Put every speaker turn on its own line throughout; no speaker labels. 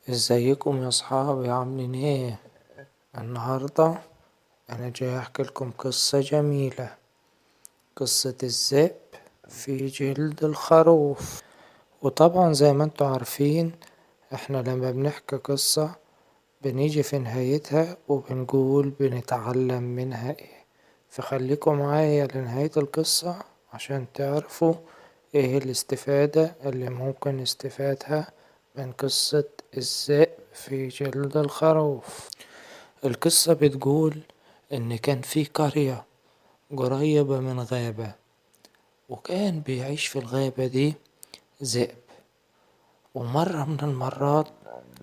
ازيكم يا صحابي عاملين ايه؟ النهاردة انا جاي احكي لكم قصة جميلة. قصة الذئب في جلد الخروف. وطبعا زي ما انتوا عارفين احنا لما بنحكي قصة بنيجي في نهايتها وبنقول بنتعلم منها ايه. فخليكم معايا لنهاية القصة عشان تعرفوا ايه الاستفادة اللي ممكن نستفادها من قصة الذئب في جلد الخروف. القصة بتقول إن كان في قرية قريبة من غابة، وكان بيعيش في الغابة دي ذئب. ومرة من المرات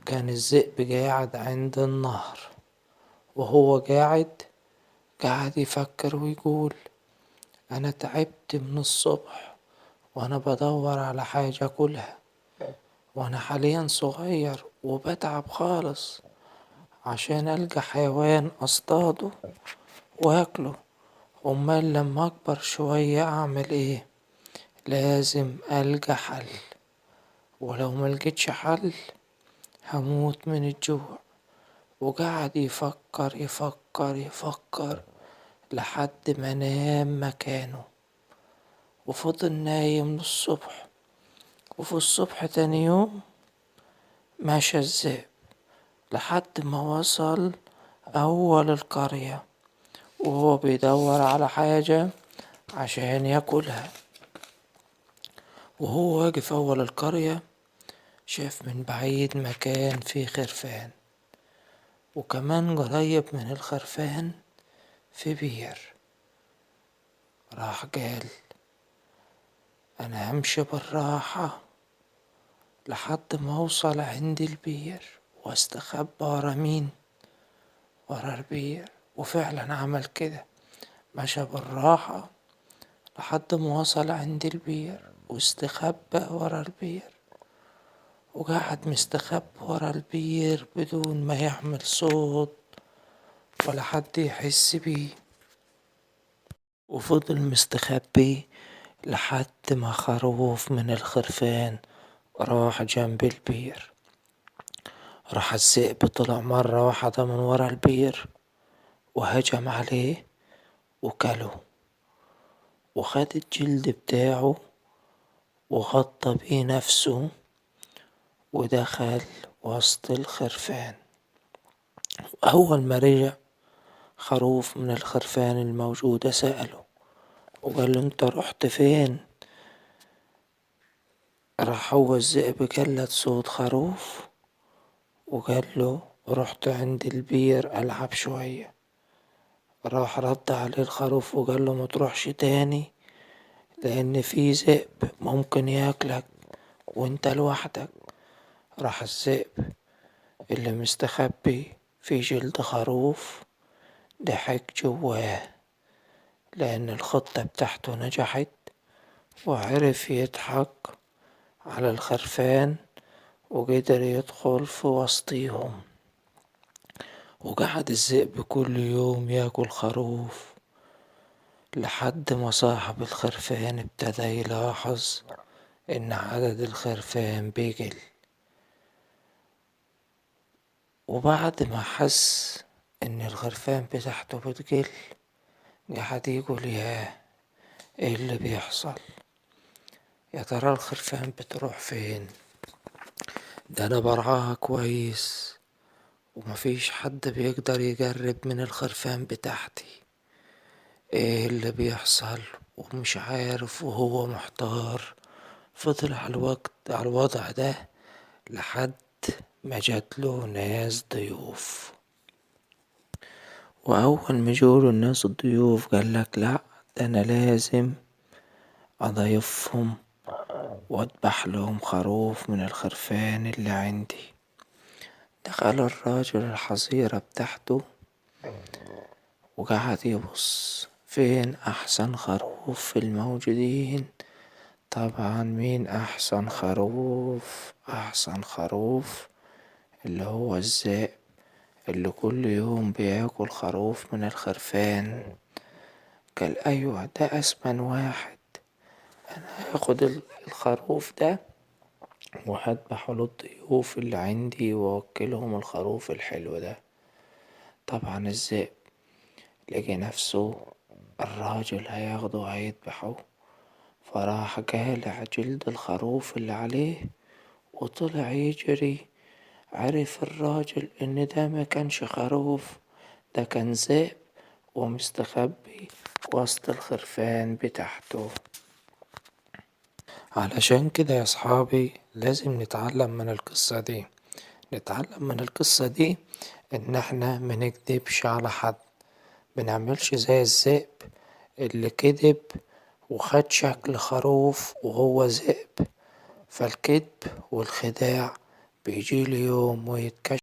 كان الذئب قاعد عند النهر، وهو قاعد يفكر ويقول أنا تعبت من الصبح وأنا بدور على حاجة أكلها، وأنا حاليا صغير وبتعب خالص عشان ألقى حيوان أصطاده وأكله. أمال لما أكبر شوية أعمل إيه؟ لازم ألقى حل، ولو ملقتش حل هموت من الجوع. وقعد يفكر يفكر يفكر لحد ما نام مكانه، وفضل نايم للصبح. وفي الصبح تاني يوم مشى الذئب لحد ما وصل أول القرية، وهو بيدور على حاجة عشان ياكلها. وهو واقف أول القرية شاف من بعيد مكان فيه خرفان، وكمان قريب من الخرفان في بير. راح قال أنا همشي بالراحة لحد ما أوصل عند البير واستخبى ورا مين؟ ورا البير. وفعلا عمل كده، مشى بالراحة لحد ما وصل عند البير واستخبى ورا البير، وقعد مستخبي ورا البير بدون ما يعمل صوت ولا حد يحس بيه. وفضل مستخبي لحد ما خروف من الخرفان راح جنب البير. راح الذئب طلع مرة واحدة من ورا البير وهجم عليه وكله، وخد الجلد بتاعه وغطى بيه نفسه ودخل وسط الخرفان. أول ما رجع خروف من الخرفان الموجودة سأله وقال له انت رحت فين؟ راح هو الذئب قلد صوت خروف وقال له رحت عند البير ألعب شوية. راح رد عليه الخروف وقال له متروحش تاني لأن في ذئب ممكن ياكلك وانت لوحدك. راح الذئب اللي مستخبي في جلد خروف ضحك جواه لأن الخطة بتاعته نجحت، وعرف يضحك على الخرفان وقدر يدخل في وسطيهم. وقعد الذئب كل يوم ياكل خروف لحد ما صاحب الخرفان ابتدى يلاحظ ان عدد الخرفان بيقل. وبعد ما حس ان الخرفان بتاعته بتقل قعد يقول ياه ايه اللي بيحصل؟ يا ترى الخرفان بتروح فين؟ ده انا برعاها كويس ومفيش حد بيقدر يقرب من الخرفان بتاعتي. ايه اللي بيحصل؟ ومش عارف وهو محتار. فضل على الوضع ده لحد ما جاتله ناس ضيوف. وأول ما جوله الناس الضيوف قالك لأ، ده أنا لازم أضيفهم وأذبح لهم خروف من الخرفان اللي عندي. دخل الراجل الحظيرة بتاعته وقعد يبص فين أحسن خروف في الموجودين. طبعا مين أحسن خروف؟ أحسن خروف اللي هو الذئب اللي كل يوم بياكل خروف من الخرفان. قال أيوة ده أسمن واحد، أنا هاخد الخروف ده وهذبحه للضيوف اللي عندي وأوكلهم الخروف الحلو ده. طبعا الذئب لقي نفسه الراجل هياخده وهيذبحه، فراح قالع جلد الخروف اللي عليه وطلع يجري. عرف الراجل إن ده مكانش خروف، ده كان ذئب ومستخبي وسط الخرفان بتاعته. علشان كده يا صحابي لازم نتعلم من القصة دي، نتعلم من القصة دي إن احنا منكدبش على حد، منعملش زي الذئب اللي كدب وخد شكل خروف وهو ذئب. فالكدب والخداع بيجيله يوم ويتكشف